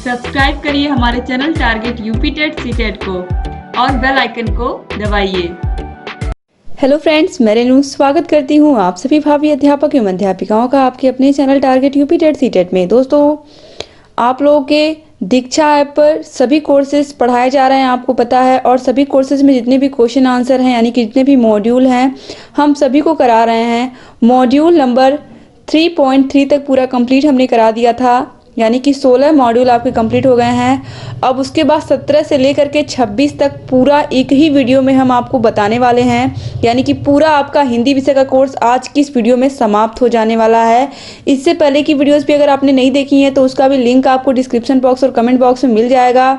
Subscribe करिए हमारे channel target UP TET CTET को और बेल आइकन को दबाइए। हेलो फ्रेंड्स, मैं रेनू स्वागत करती हूँ आप सभी भावी अध्यापक एवं अध्यापिकाओं का आपके अपने channel target UP TET CTET में। दोस्तों, आप लोगों के दीक्षा ऐप पर सभी कोर्सेज पढ़ाए जा रहे हैं, आपको पता है। और सभी कोर्सेज में जितने भी क्वेश्चन आंसर हैं, यानी कि जितने भी मॉड्यूल हैं, हम सभी को करा रहे हैं। मॉड्यूल नंबर 3.3 तक पूरा कंप्लीट हमने करा दिया था, यानी कि 16 मॉड्यूल आपके कंप्लीट हो गए हैं। अब उसके बाद 17 से लेकर के 26 तक पूरा एक ही वीडियो में हम आपको बताने वाले हैं, यानी कि पूरा आपका हिंदी विषय का कोर्स आज की इस वीडियो में समाप्त हो जाने वाला है। इससे पहले की वीडियोस भी अगर आपने नहीं देखी हैं तो उसका भी लिंक आपको डिस्क्रिप्शन बॉक्स और कमेंट बॉक्स में मिल जाएगा।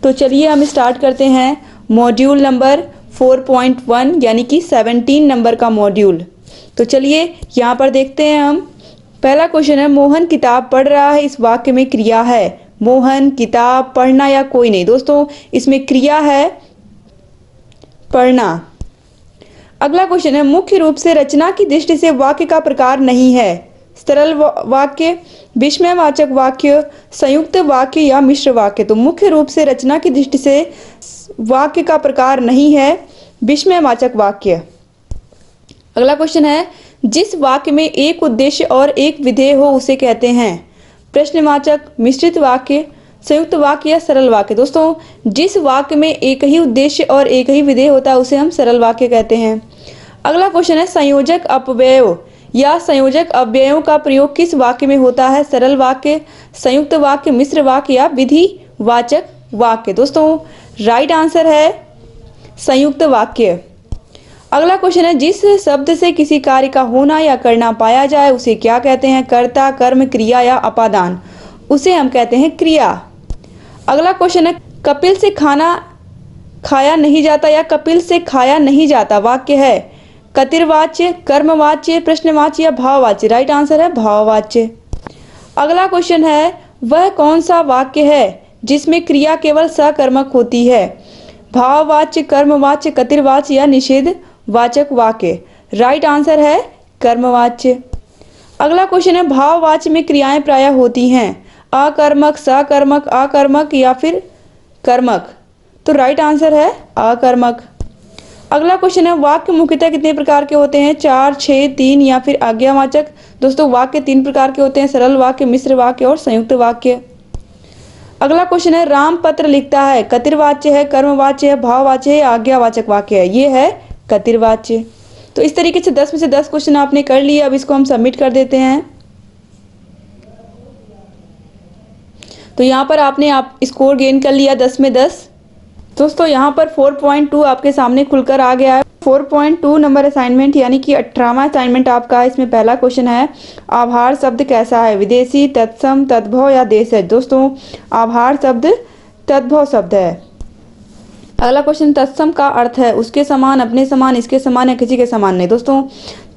तो चलिए हम स्टार्ट करते हैं मॉड्यूल नंबर 4.1 यानी कि 17 नंबर का मॉड्यूल। तो चलिए यहाँ पर देखते हैं हम। पहला क्वेश्चन है, मोहन किताब पढ़ रहा है, इस वाक्य में क्रिया है। मोहन किताब पढ़ना या कोई नहीं। दोस्तों, इसमें क्रिया है पढ़ना। अगला क्वेश्चन है, मुख्य रूप से रचना की दृष्टि से वाक्य का प्रकार नहीं है। सरल वाक्य, विस्मयवाचक वाक्य, संयुक्त वाक्य या मिश्र वाक्य। तो मुख्य रूप से रचना की दृष्टि से वाक्य का प्रकार नहीं है विस्मयवाचक वाक्य। अगला क्वेश्चन है, जिस वाक्य में एक उद्देश्य और एक विधेय हो उसे कहते हैं। प्रश्नवाचक, मिश्रित वाक्य, संयुक्त वाक्य या सरल वाक्य। दोस्तों, जिस वाक्य में एक ही उद्देश्य और एक ही विधेय होता है उसे हम सरल वाक्य कहते हैं। अगला क्वेश्चन है, संयोजक अपव्यय या संयोजक अव्ययों का प्रयोग किस वाक्य में होता है। सरल वाक्य, संयुक्त वाक्य, मिश्र वाक्य या विधिवाचक वाक्य। दोस्तों, राइट आंसर है संयुक्त वाक्य। अगला क्वेश्चन है, जिस शब्द से किसी कार्य का होना या करना पाया जाए उसे क्या कहते हैं। कर्ता, कर्म, क्रिया या अपादान। उसे हम कहते हैं क्रिया। अगला क्वेश्चन है, कपिल से खाना खाया नहीं जाता या कपिल से खाया नहीं जाता वाक्य है। कर्तृवाच्य, कर्मवाच्य, प्रश्नवाच्य या भाववाच्य। राइट आंसर है भाववाच्य। अगला क्वेश्चन है, वह कौन सा वाक्य है जिसमें क्रिया केवल सकर्मक होती है। भाववाच्य, कर्मवाच्य, कर्तृवाच्य या निषेध वाचक वाक्य। राइट आंसर है कर्मवाच्य। अगला क्वेश्चन है, भाववाच्य में क्रियाएं प्रायः होती हैं अकर्मक, सकर्मक, आकर्मक या फिर कर्मक। तो राइट आंसर है अकर्मक। अगला क्वेश्चन है, वाक्य मुख्यतः कितने प्रकार के होते हैं। 4, 6, 3 या फिर आज्ञावाचक। दोस्तों, वाक्य 3 प्रकार के होते हैं, सरल वाक्य, मिश्र वाक्य और संयुक्त वाक्य। अगला क्वेश्चन है, राम पत्र लिखता है, कर्तृवाच्य है, कर्मवाच्य है, भाववाच्य है, आज्ञावाचक वाक्य है। ये है कर्तृवाच्य। तो इस तरीके से 10 में से 10 क्वेश्चन आपने कर लिए। अब इसको हम सबमिट कर देते हैं। तो यहाँ पर आपने स्कोर गेन कर लिया 10 में 10। दोस्तों, यहाँ पर 4.2 आपके सामने खुलकर आ गया है। 4.2 नंबर असाइनमेंट यानी कि 18वां असाइनमेंट आपका है। इसमें पहला क्वेश्चन है, आभार शब्द कैसा है। विदेशी, तत्सम, तद्भव या देशज। दोस्तों, आभार शब्द तद्भव शब्द है। अगला क्वेश्चन, तत्सम का अर्थ है उसके समान, अपने समान, इसके समान या किसी के समान नहीं। दोस्तों,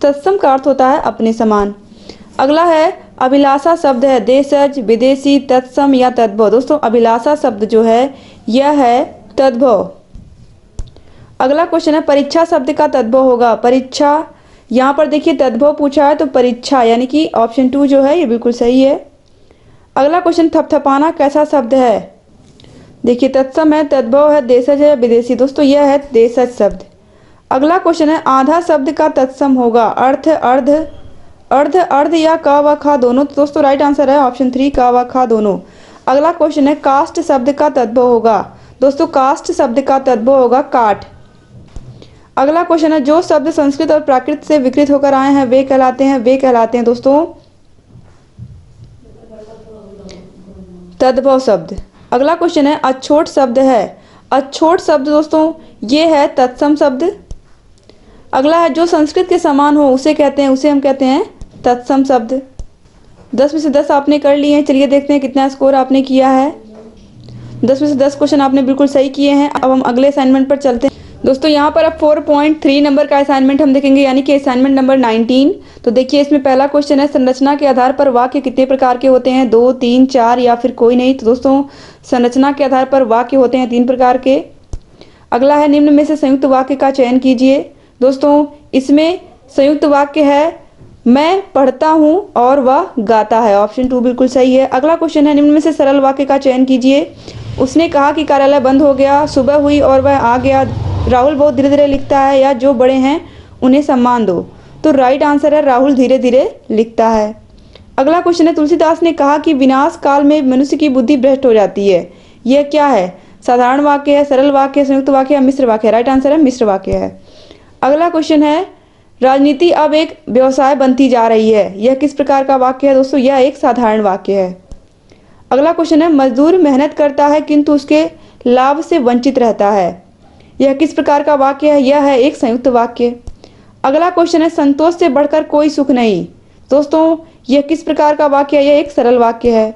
तत्सम का अर्थ होता है अपने समान। अगला है, अभिलाषा शब्द है देशज, विदेशी, तत्सम या तद्भव। दोस्तों, अभिलाषा शब्द जो है यह है तद्भव। अगला क्वेश्चन है, परीक्षा शब्द का तद्भव होगा। परीक्षा, यहाँ पर देखिए तद्भव पूछा है तो परीक्षा, यानी कि ऑप्शन 2 जो है ये बिल्कुल सही है। अगला क्वेश्चन, थपथपाना कैसा शब्द है। देखिए तत्सम है, तद्भव है, देशज है, विदेशी। दोस्तों, यह है देशज शब्द। अगला क्वेश्चन है, आधा शब्द का तत्सम होगा। अर्थ, अर्ध, अर्ध, अर्ध या क व ख दोनों। तो दोस्तों, राइट आंसर है ऑप्शन 3 क व ख दोनों। अगला क्वेश्चन है, काष्ठ शब्द का तद्भव होगा। दोस्तों, काष्ठ शब्द का तद्भव होगा काठ। अगला क्वेश्चन है, जो शब्द संस्कृत और प्राकृत से विकृत होकर आए हैं वे कहलाते हैं दोस्तों तद्भव शब्द। अगला क्वेश्चन है, अछोट शब्द है। अछोट शब्द दोस्तों ये है तत्सम शब्द। अगला है, जो संस्कृत के समान हो उसे हम कहते हैं तत्सम शब्द। 10 में से 10 आपने कर लिए हैं। चलिए देखते हैं कितना स्कोर आपने किया है। 10 में से 10 क्वेश्चन आपने बिल्कुल सही किए हैं। अब हम अगले असाइनमेंट पर चलते हैं। दोस्तों, यहाँ पर अब 4.3 नंबर का असाइनमेंट हम देखेंगे, यानी कि असाइनमेंट नंबर 19। तो देखिए, इसमें पहला क्वेश्चन है, संरचना के आधार पर वाक्य कितने प्रकार के होते हैं। 2, 3, 4 या फिर कोई नहीं। तो दोस्तों, संरचना के आधार पर वाक्य होते हैं 3 प्रकार के। अगला है, निम्न में से संयुक्त वाक्य का चयन कीजिए। दोस्तों, इसमें संयुक्त वाक्य है मैं पढ़ता हूँ और वह गाता है। ऑप्शन 2 बिल्कुल सही है। अगला क्वेश्चन है, निम्न में से सरल वाक्य का चयन कीजिए। उसने कहा कि कार्यालय बंद हो गया, सुबह हुई और वह आ गया, राहुल बहुत धीरे धीरे लिखता है, या जो बड़े हैं उन्हें सम्मान दो। तो राइट आंसर है राहुल धीरे धीरे लिखता है। अगला क्वेश्चन है, तुलसीदास ने कहा कि विनाश काल में मनुष्य की बुद्धि भ्रष्ट हो जाती है। यह क्या है? साधारण वाक्य है, सरल वाक्य है, संयुक्त वाक्य या मिश्र वाक्य है? राइट आंसर है मिश्र वाक्य है। अगला क्वेश्चन है, राजनीति अब एक व्यवसाय बनती जा रही है। यह किस प्रकार का वाक्य है दोस्तों? यह एक साधारण वाक्य है। अगला क्वेश्चन है, मजदूर मेहनत करता है किंतु उसके लाभ से वंचित रहता है। यह किस प्रकार का वाक्य है? यह है एक संयुक्त वाक्य। अगला क्वेश्चन है, संतोष से बढ़कर कोई सुख नहीं। दोस्तों यह किस प्रकार का वाक्य है? यह एक सरल वाक्य है।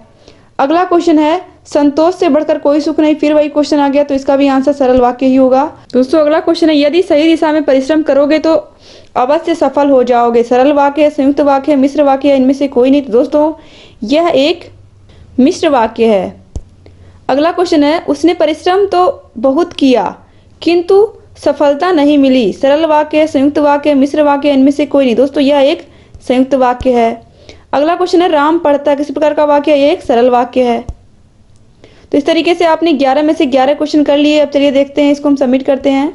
अगला क्वेश्चन है, संतोष से बढ़कर कोई सुख नहीं, फिर वही क्वेश्चन आ गया, तो इसका भी आंसर सरल वाक्य ही होगा। दोस्तों अगला क्वेश्चन है, यदि सही दिशा में परिश्रम करोगे तो अवश्य सफल हो जाओगे। सरल वाक्य है, संयुक्त वाक्य है, मिश्र वाक्य है, इनमें से कोई नहीं। तो दोस्तों यह एक मिश्र वाक्य है। अगला क्वेश्चन है, उसने परिश्रम तो बहुत किया किंतु सफलता नहीं मिली। सरल वाक्य है, संयुक्त वाक्य है, मिश्र वाक्य है, इनमें से कोई नहीं। दोस्तों यह एक संयुक्त वाक्य है। अगला क्वेश्चन है, राम पढ़ता है, किस प्रकार का वाक्य है? यह एक सरल वाक्य है। तो इस तरीके से आपने 11 में से 11 क्वेश्चन कर लिए। अब चलिए देखते हैं, इसको हम सबमिट करते हैं।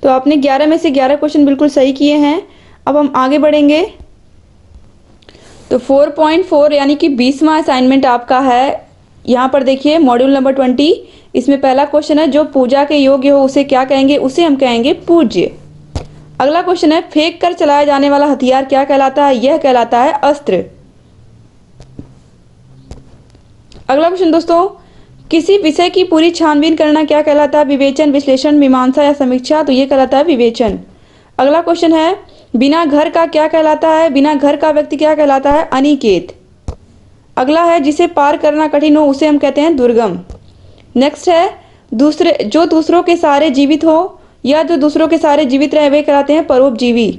तो आपने 11 में से 11 क्वेश्चन बिल्कुल सही किए हैं। अब हम आगे बढ़ेंगे। तो 4.4 यानी कि 20वां असाइनमेंट आपका है। यहाँ पर देखिए मॉड्यूल नंबर 20, इसमें पहला क्वेश्चन है, जो पूजा के योग्य हो उसे क्या कहेंगे? उसे हम कहेंगे पूज्य। अगला क्वेश्चन है, फेंक कर चलाया जाने वाला हथियार क्या कहलाता है? यह कहलाता है अस्त्र। अगला क्वेश्चन दोस्तों, किसी विषय की पूरी छानबीन करना क्या कहलाता है? विवेचन, विश्लेषण, मीमांसा या समीक्षा? तो ये कहलाता है विवेचन। अगला क्वेश्चन है, बिना घर का क्या कहलाता है? बिना घर का व्यक्ति क्या कहलाता है? अनिकेत। अगला है, जिसे पार करना कठिन हो उसे हम कहते हैं दुर्गम। नेक्स्ट है, जो दूसरों के सहारे जीवित हो या जो दूसरों के सहारे जीवित रहे वे कहलाते हैं परोपजीवी।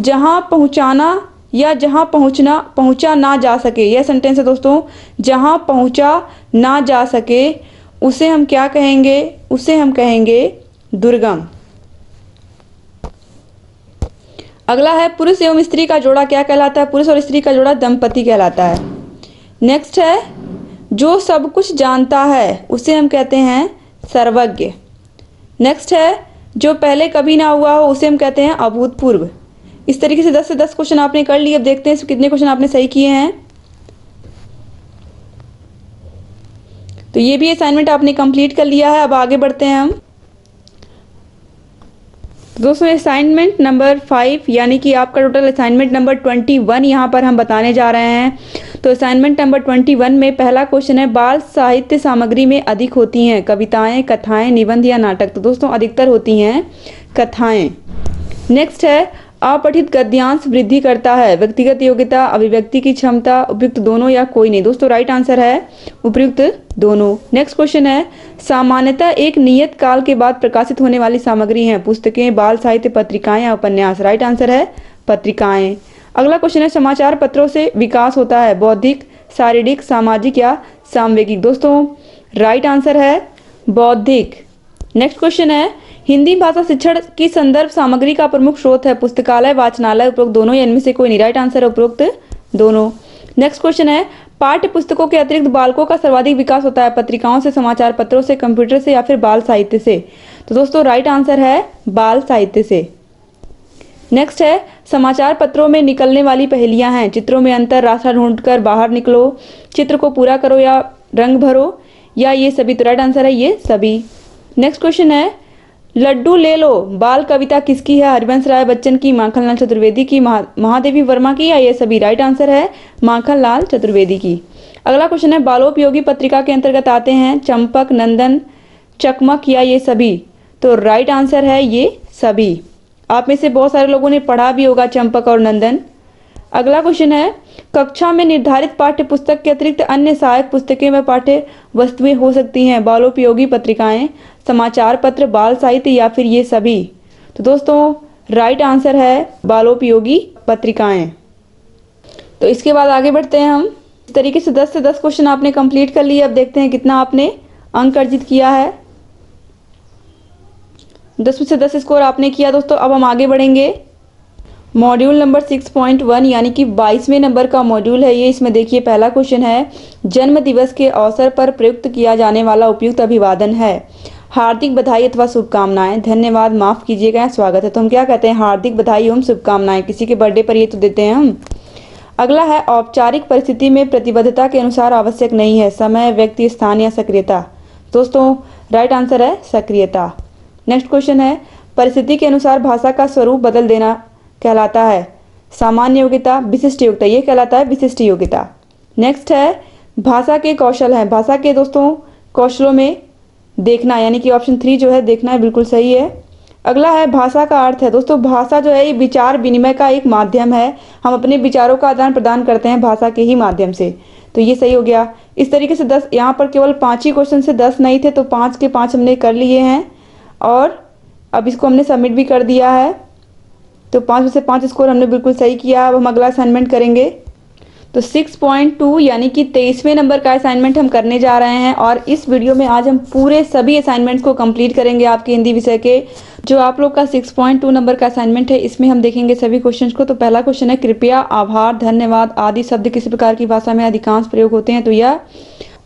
जहां पहुंचाना या जहां पहुंचा ना जा सके, यह सेंटेंस है दोस्तों। जहां पहुंचा ना जा सके उसे हम क्या कहेंगे? उसे हम कहेंगे दुर्गम। अगला है, पुरुष एवं स्त्री का जोड़ा क्या कहलाता है? पुरुष और स्त्री का जोड़ा दंपति कहलाता है। नेक्स्ट है, जो सब कुछ जानता है उसे हम कहते हैं सर्वज्ञ। नेक्स्ट है, जो पहले कभी ना हुआ हो उसे हम कहते हैं अभूतपूर्व। इस तरीके से 10 से 10 क्वेश्चन आपने कर लिए। अब देखते हैं कितने क्वेश्चन आपने सही किए हैं। तो ये भी असाइनमेंट आपने कंप्लीट कर लिया है। अब आगे बढ़ते हैं हम। दोस्तों असाइनमेंट नंबर 5 यानी कि आपका टोटल असाइनमेंट नंबर 21 यहाँ पर हम बताने जा रहे हैं। तो असाइनमेंट नंबर 21 में पहला क्वेश्चन है, बाल साहित्य सामग्री में अधिक होती हैं कविताएं, कथाएं, निबंध या नाटक? तो दोस्तों अधिकतर होती हैं कथाएं। नेक्स्ट है, अपठित गद्यांश वृद्धि करता है। व्यक्तिगत योग्यता, अभिव्यक्ति की क्षमता, उपयुक्त दोनों या कोई नहीं? दोस्तों राइट आंसर है उपयुक्त दोनों। नेक्स्ट क्वेश्चन है, सामान्यतः एक नियत काल के बाद प्रकाशित होने वाली सामग्री है पुस्तकें, बाल साहित्य, पत्रिकाएं या उपन्यास? राइट आंसर है पत्रिकाएं। अगला क्वेश्चन है, समाचार पत्रों से विकास होता है बौद्धिक, शारीरिक, सामाजिक या सामवेगिक? दोस्तों राइट आंसर है बौद्धिक। नेक्स्ट क्वेश्चन है, हिंदी भाषा शिक्षण की संदर्भ सामग्री का प्रमुख स्रोत है पुस्तकालय, वाचनालय, उपरोक्त दोनों या इनमें से कोई नहीं? राइट आंसर है उपरोक्त दोनों। नेक्स्ट क्वेश्चन है, पाठ्य पुस्तकों के अतिरिक्त बालकों का सर्वाधिक विकास होता है पत्रिकाओं से, समाचार पत्रों से, कंप्यूटर से या फिर बाल साहित्य से? तो दोस्तों राइट आंसर है बाल साहित्य से। नेक्स्ट है, समाचार पत्रों में निकलने वाली पहेलियां हैं, चित्रों में अंतर, रास्ता ढूंढकर बाहर निकलो, चित्र को पूरा करो या रंग भरो, या ये सभी? तो राइट आंसर है ये सभी। नेक्स्ट क्वेश्चन है, लड्डू ले लो बाल कविता किसकी है? हरिवंश राय बच्चन की, माखनलाल चतुर्वेदी की, महादेवी वर्मा की, या ये सभी? राइट आंसर है माखनलाल चतुर्वेदी की। अगला क्वेश्चन है, बालोपयोगी पत्रिका के अंतर्गत आते हैं चंपक, नंदन, चकमक या ये सभी? तो राइट आंसर है ये सभी। आप में से बहुत सारे लोगों ने पढ़ा भी होगा चंपक और नंदन। अगला क्वेश्चन है, कक्षा में निर्धारित पाठ्य पुस्तक के अतिरिक्त अन्य सहायक पुस्तकें व पाठ्य वस्तुएं हो सकती हैं बालोपयोगी पत्रिकाएं, समाचार पत्र, बाल साहित्य या फिर ये सभी? तो दोस्तों राइट आंसर है बालोपयोगी पत्रिकाएं। तो इसके बाद आगे बढ़ते हैं हम। इस तरीके से 10 से 10 क्वेश्चन आपने कंप्लीट कर लिए। अब देखते हैं कितना आपने अंक अर्जित किया है। 10 में से 10 स्कोर आपने किया दोस्तों। अब हम आगे बढ़ेंगे। मॉड्यूल नंबर 6.1 यानी कि 22वें नंबर का मॉड्यूल है ये। इसमें देखिए पहला क्वेश्चन है, जन्म दिवस के अवसर पर प्रयुक्त किया जाने वाला उपयुक्त अभिवादन है हार्दिक बधाई अथवा शुभकामनाएं, धन्यवाद, माफ कीजिएगा, स्वागत है। तो हम क्या कहते हैं, हार्दिक बधाई एवं शुभकामनाएं। किसी के बर्थडे पर ये तो देते हैं हम। अगला है, औपचारिक परिस्थिति में प्रतिबद्धता के अनुसार आवश्यक नहीं है समय, व्यक्ति, स्थान या सक्रियता। दोस्तों राइट आंसर है सक्रियता। नेक्स्ट क्वेश्चन है, परिस्थिति के अनुसार भाषा का स्वरूप बदल देना कहलाता है सामान्य योग्यता, विशिष्ट योग्यता। ये कहलाता है विशिष्ट योग्यता। नेक्स्ट है, भाषा के कौशल हैं। भाषा के दोस्तों कौशलों में देखना, यानी कि ऑप्शन 3 जो है देखना है, बिल्कुल सही है। अगला है, भाषा का अर्थ है। दोस्तों भाषा जो है ये विचार विनिमय का एक माध्यम है। हम अपने विचारों का आदान प्रदान करते हैं भाषा के ही माध्यम से, तो ये सही हो गया। इस तरीके से 10, यहाँ पर केवल 5 ही क्वेश्चन से 10 नहीं थे, तो 5 के 5 हमने कर लिए हैं और अब इसको हमने सबमिट भी कर दिया है। तो 5 में से 5 स्कोर हमने बिल्कुल सही किया। अब हम अगला असाइनमेंट करेंगे। तो 6.2 यानी कि 23वें नंबर का असाइनमेंट हम करने जा रहे हैं और इस वीडियो में आज हम पूरे सभी असाइनमेंट्स को कंप्लीट करेंगे आपके हिंदी विषय के। जो आप लोग का 6.2 नंबर का असाइनमेंट है इसमें हम देखेंगे सभी क्वेश्चंस को। तो पहला क्वेश्चन है, कृपया, आभार, धन्यवाद आदि शब्द किसी प्रकार की भाषा में अधिकांश प्रयोग होते हैं? तो यह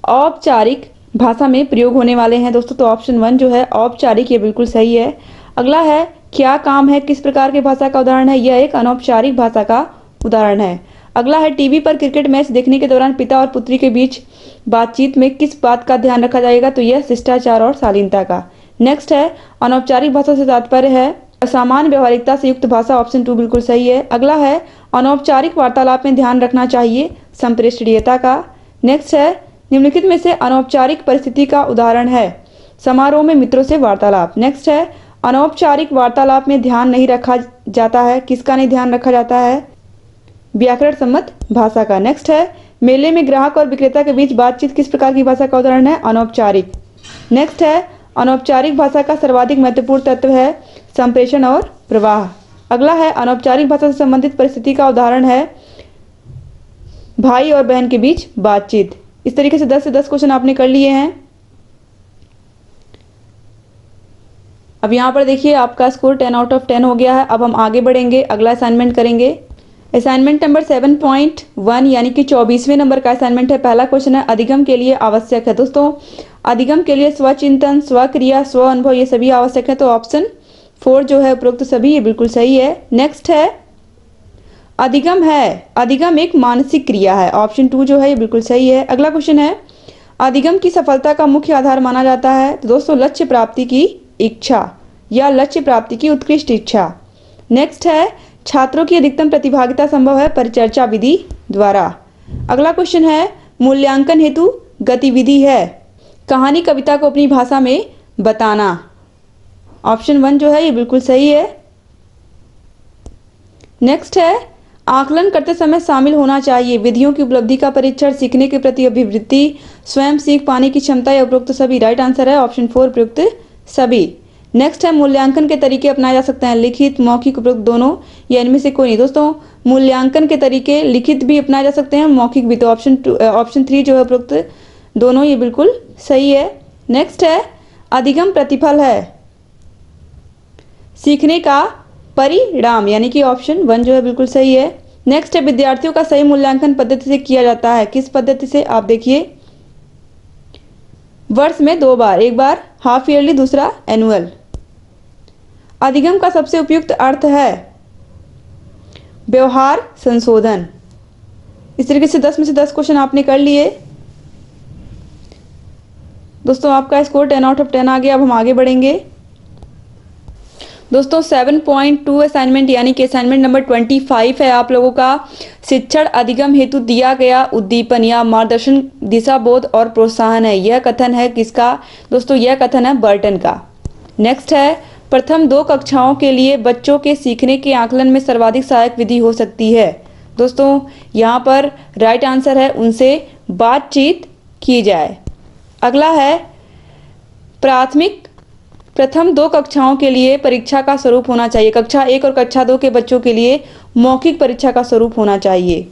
औपचारिक भाषा में प्रयोग होने वाले हैं दोस्तों। तो ऑप्शन 1 जो है औपचारिक, ये बिल्कुल सही है। अगला है, क्या काम है किस प्रकार की भाषा का उदाहरण है? यह एक अनौपचारिक भाषा का उदाहरण है। अगला है, टीवी पर क्रिकेट मैच देखने के दौरान पिता और पुत्री के बीच बातचीत में किस बात का ध्यान रखा जाएगा? तो यह शिष्टाचार और शालीनता का। नेक्स्ट है, अनौपचारिक भाषा से तात्पर्य है असामान्य व्यवहारिकता से युक्त भाषा। ऑप्शन 2 बिल्कुल सही है। अगला है, अनौपचारिक वार्तालाप में ध्यान रखना चाहिए संप्रेषणीयता का। नेक्स्ट है, निम्नलिखित में से अनौपचारिक परिस्थिति का उदाहरण है समारोह में मित्रों से वार्तालाप। नेक्स्ट है, अनौपचारिक वार्तालाप में ध्यान नहीं रखा जाता है, किसका नहीं ध्यान रखा जाता है? व्याकरण सम्मत भाषा का। नेक्स्ट है, मेले में ग्राहक और विक्रेता के बीच बातचीत किस प्रकार की भाषा का उदाहरण है? अनौपचारिक। नेक्स्ट है, अनौपचारिक भाषा का सर्वाधिक महत्वपूर्ण तत्व है संप्रेषण और प्रवाह। अगला है, अनौपचारिक भाषा से संबंधित परिस्थिति का उदाहरण है भाई और बहन के बीच बातचीत। इस तरीके से 10 से 10 क्वेश्चन आपने कर लिए हैं। अब यहाँ पर देखिए आपका स्कोर 10 आउट ऑफ 10 हो गया है। अब हम आगे बढ़ेंगे, अगला असाइनमेंट करेंगे। असाइनमेंट नंबर 7.1 यानी कि 24वें नंबर का असाइनमेंट है। पहला क्वेश्चन है, अधिगम के लिए आवश्यक है। दोस्तों अधिगम के लिए स्वचिंतन, स्वक्रिया, स्व अनुभव ये सभी आवश्यक है। तो ऑप्शन 4 जो है उपरोक्त सभी, ये बिल्कुल सही है। नेक्स्ट है, अधिगम है, अधिगम एक मानसिक क्रिया है। ऑप्शन 2 जो है ये बिल्कुल सही है। अगला क्वेश्चन है, अधिगम की सफलता का मुख्य आधार माना जाता है? तो दोस्तों लक्ष्य प्राप्ति की इच्छा या लक्ष्य प्राप्ति की उत्कृष्ट इच्छा। नेक्स्ट है, छात्रों की अधिकतम प्रतिभागिता संभव है परिचर्चा विधि द्वारा। अगला क्वेश्चन है, मूल्यांकन हेतु गतिविधि है कहानी कविता को अपनी भाषा में बताना। ऑप्शन 1 जो है ये बिल्कुल सही है। नेक्स्ट है, आकलन करते समय शामिल होना चाहिए विधियों की उपलब्धि का परीक्षण, सीखने के प्रति अभिवृत्ति, स्वयं सीख पाने की क्षमता या उपरोक्त सभी। राइट आंसर है ऑप्शन 4 उपरोक्त सभी। नेक्स्ट है, मूल्यांकन के तरीके अपनाए जा सकते हैं लिखित, मौखिक, उपरोक्त दोनों या इनमें से कोई नहीं। दोस्तों मूल्यांकन के तरीके लिखित भी अपनाए जा सकते हैं, मौखिक भी। तो ऑप्शन 3 जो है उपरोक्त दोनों, ये बिल्कुल सही है। नेक्स्ट है, अधिगम प्रतिफल है सीखने का परिणाम, यानी कि ऑप्शन 1 जो है बिल्कुल सही है। नेक्स्ट है, विद्यार्थियों का सही मूल्यांकन पद्धति से किया जाता है। किस पद्धति से? आप देखिए, वर्ष में 2 बार, एक बार हाफ ईयरली, दूसरा एनुअल। अधिगम का सबसे उपयुक्त अर्थ है व्यवहार संशोधन। इस तरीके से 10 में से 10 क्वेश्चन आपने कर लिए। दोस्तों आपका स्कोर 10 आउट ऑफ 10 आ गया। अब हम आगे बढ़ेंगे। दोस्तों 7.2 असाइनमेंट यानी कि असाइनमेंट नंबर 25 है आप लोगों का। शिक्षण अधिगम हेतु दिया गया उद्दीपन या मार्गदर्शन दिशा बोध और प्रोत्साहन है। यह कथन है किसका? दोस्तों यह कथन है बर्टन का। नेक्स्ट है, प्रथम 2 कक्षाओं के लिए बच्चों के सीखने के आकलन में सर्वाधिक सहायक विधि हो सकती है। दोस्तों यहाँ पर राइट आंसर है उनसे बातचीत की जाए। अगला है, प्रथम 2 कक्षाओं के लिए परीक्षा का स्वरूप होना चाहिए। कक्षा 1 और कक्षा 2 के बच्चों के लिए मौखिक परीक्षा का स्वरूप होना चाहिए।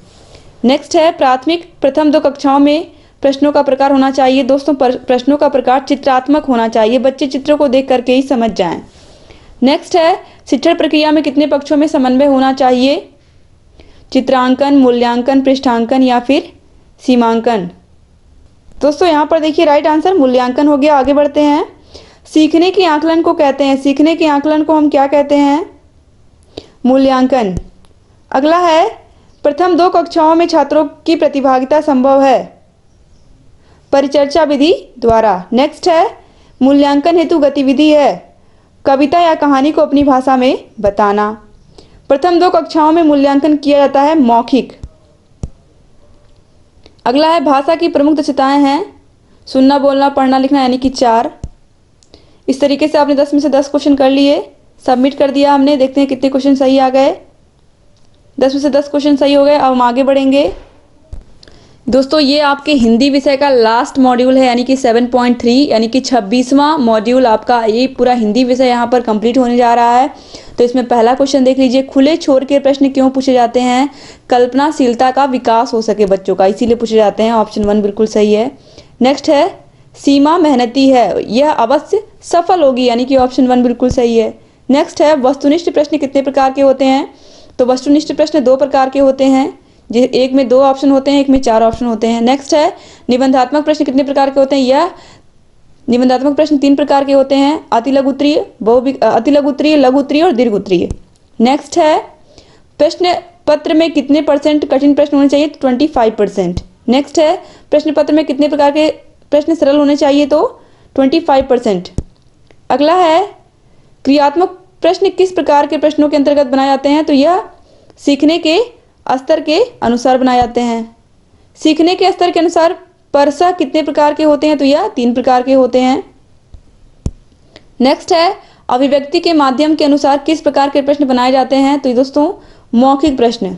नेक्स्ट है, प्रथम 2 कक्षाओं में प्रश्नों का प्रकार होना चाहिए। दोस्तों प्रश्नों का प्रकार चित्रात्मक होना चाहिए, बच्चे चित्रों को देख करके ही समझ जाएं। नेक्स्ट है शिक्षण प्रक्रिया में कितने पक्षों में समन्वय होना चाहिए? चित्रांकन, मूल्यांकन, पृष्ठांकन या फिर सीमांकन। दोस्तों यहाँ पर देखिए राइट आंसर मूल्यांकन हो गया। आगे बढ़ते हैं। सीखने के आकलन को कहते हैं, सीखने के आकलन को हम क्या कहते हैं? मूल्यांकन। अगला है प्रथम 2 कक्षाओं में छात्रों की प्रतिभागिता संभव है, परिचर्चा विधि द्वारा। नेक्स्ट है मूल्यांकन हेतु गतिविधि है कविता या कहानी को अपनी भाषा में बताना। प्रथम 2 कक्षाओं में मूल्यांकन किया जाता है मौखिक। अगला है भाषा की प्रमुख दक्षताएं हैं सुनना, बोलना, पढ़ना, लिखना यानी कि 4। इस तरीके से आपने 10 में से 10 क्वेश्चन कर लिए, सबमिट कर दिया हमने। देखते हैं कितने क्वेश्चन सही आ गए। 10 में से 10 क्वेश्चन सही हो गए। अब हम आगे बढ़ेंगे। दोस्तों ये आपके हिंदी विषय का लास्ट मॉड्यूल है, यानी कि 7.3 यानी कि 26वां मॉड्यूल आपका ये पूरा हिंदी विषय यहाँ पर कंप्लीट होने जा रहा है। तो इसमें पहला क्वेश्चन देख लीजिए, खुले छोर के प्रश्न क्यों पूछे जाते हैं? कल्पनाशीलता का विकास हो सके बच्चों का, इसीलिए पूछे जाते हैं। ऑप्शन 1 बिल्कुल सही है। नेक्स्ट है सीमा मेहनती है, यह अवश्य सफल होगी, यानी कि ऑप्शन 1 बिल्कुल सही है। नेक्स्ट है वस्तुनिष्ठ प्रश्न कितने प्रकार के होते हैं? तो वस्तुनिष्ठ प्रश्न 2 प्रकार के होते हैं, एक में 2 ऑप्शन होते हैं, एक में 4 ऑप्शन होते हैं। नेक्स्ट है निबंधात्मक प्रश्न कितने प्रकार के होते हैं? यह निबंधात्मक प्रश्न 3 प्रकार के होते हैं, अतिलघु उत्तरीय, अतिलघु उत्तरीय, लघु उत्तरीय और दीर्घ उत्तरीय। नेक्स्ट है प्रश्न पत्र में कितने % कठिन प्रश्न होने चाहिए? 25%। नेक्स्ट है प्रश्न पत्र में कितने प्रकार के प्रश्न सरल होने चाहिए? तो 25%। अगला है क्रियात्मक प्रश्न किस प्रकार के प्रश्नों के अंतर्गत बनाए जाते हैं? तो यह सीखने के स्तर के अनुसार बनाए जाते हैं। सीखने के स्तर के अनुसार परसा कितने प्रकार के होते हैं? तो यह 3 प्रकार के होते हैं। नेक्स्ट है अभिव्यक्ति के माध्यम के अनुसार किस प्रकार के प्रश्न बनाए जाते हैं? तो दोस्तों मौखिक प्रश्न।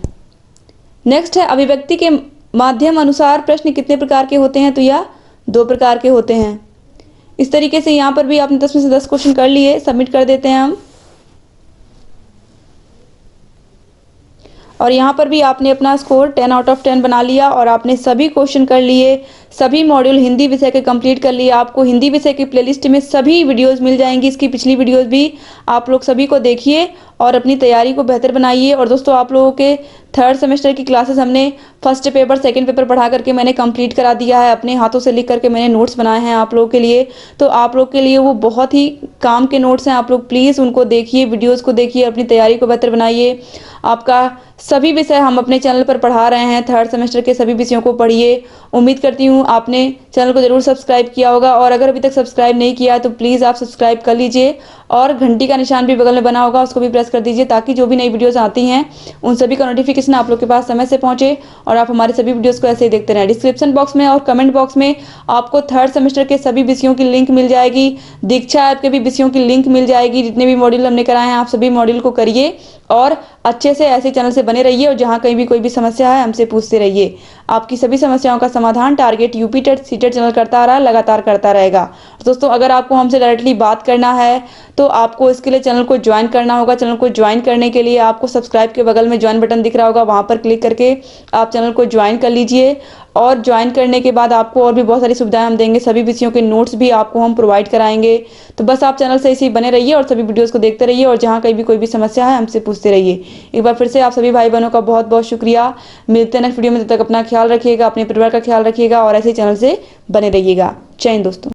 नेक्स्ट है अभिव्यक्ति के माध्यम अनुसार प्रश्न कितने प्रकार के होते हैं? तो यह 2 प्रकार के होते हैं। इस तरीके से यहाँ पर भी आपने 10 में से 10 क्वेश्चन कर लिए, सबमिट कर देते हैं हम। और यहाँ पर भी आपने अपना स्कोर 10 आउट ऑफ 10 बना लिया और आपने सभी क्वेश्चन कर लिए, सभी मॉड्यूल हिंदी विषय के कंप्लीट कर लिए। आपको हिंदी विषय की प्लेलिस्ट में सभी वीडियोस मिल जाएंगी, इसकी पिछली वीडियोस भी आप लोग सभी को देखिए और अपनी तैयारी को बेहतर बनाइए। और दोस्तों आप लोगों के 3rd सेमेस्टर की क्लासेस हमने फर्स्ट पेपर, सेकंड पेपर पढ़ा करके मैंने कंप्लीट करा दिया है, अपने हाथों से लिख करके मैंने नोट्स बनाए हैं आप लोगों के लिए। तो आप लोग के लिए वो बहुत ही काम के नोट्स हैं, आप लोग प्लीज़ उनको देखिए, वीडियोज़ को देखिए, अपनी तैयारी को बेहतर बनाइए। आपका सभी विषय हम अपने चैनल पर पढ़ा रहे हैं, 3rd सेमेस्टर के सभी विषयों को पढ़िए। उम्मीद करती हूँ आपने चैनल को जरूर सब्सक्राइब किया होगा और अगर अभी तक सब्सक्राइब नहीं किया है तो प्लीज़ आप सब्सक्राइब कर लीजिए और घंटी का निशान भी बगल में बना होगा, उसको भी प्रेस कर दीजिए ताकि जो भी नई वीडियोस आती हैं उन सभी का नोटिफिकेशन आप लोग के पास समय से पहुंचे और आप हमारे सभी वीडियोस को ऐसे ही देखते रहें। डिस्क्रिप्शन बॉक्स में और कमेंट बॉक्स में आपको 3rd सेमेस्टर के सभी विषयों की लिंक मिल जाएगी, दीक्षा ऐप के भी विषयों की लिंक मिल जाएगी। जितने भी मॉड्यूल हमने कराए हैं आप सभी मॉड्यूल को करिए और अच्छे से ऐसे चैनल से बने रहिए और जहाँ कहीं भी कोई भी समस्या है हमसे पूछते रहिए। आपकी सभी समस्याओं का समाधान target UP TET CTET channel करता आ रहा है, लगातार करता रहेगा। दोस्तों अगर आपको हमसे डायरेक्टली बात करना है तो आपको इसके लिए चैनल को ज्वाइन करना होगा। चैनल को ज्वाइन करने के लिए आपको सब्सक्राइब के बगल में ज्वाइन बटन दिख रहा होगा, वहाँ पर क्लिक करके आप चैनल को ज्वाइन कर लीजिए और ज्वाइन करने के बाद आपको और भी बहुत सारी सुविधाएं हम देंगे, सभी विषयों के नोट्स भी आपको हम प्रोवाइड कराएंगे। तो बस आप चैनल से इसी बने रहिए और सभी वीडियोस को देखते रहिए और जहाँ कहीं भी कोई भी समस्या है हमसे पूछते रहिए। एक बार फिर से आप सभी भाई बहनों का बहुत बहुत शुक्रिया। मिलते हैं नेक्स्ट वीडियो में, तब तक अपना ख्याल रखिएगा, अपने परिवार का ख्याल रखिएगा और ऐसे ही चैनल से बने रहिएगा। जय हिंद दोस्तों।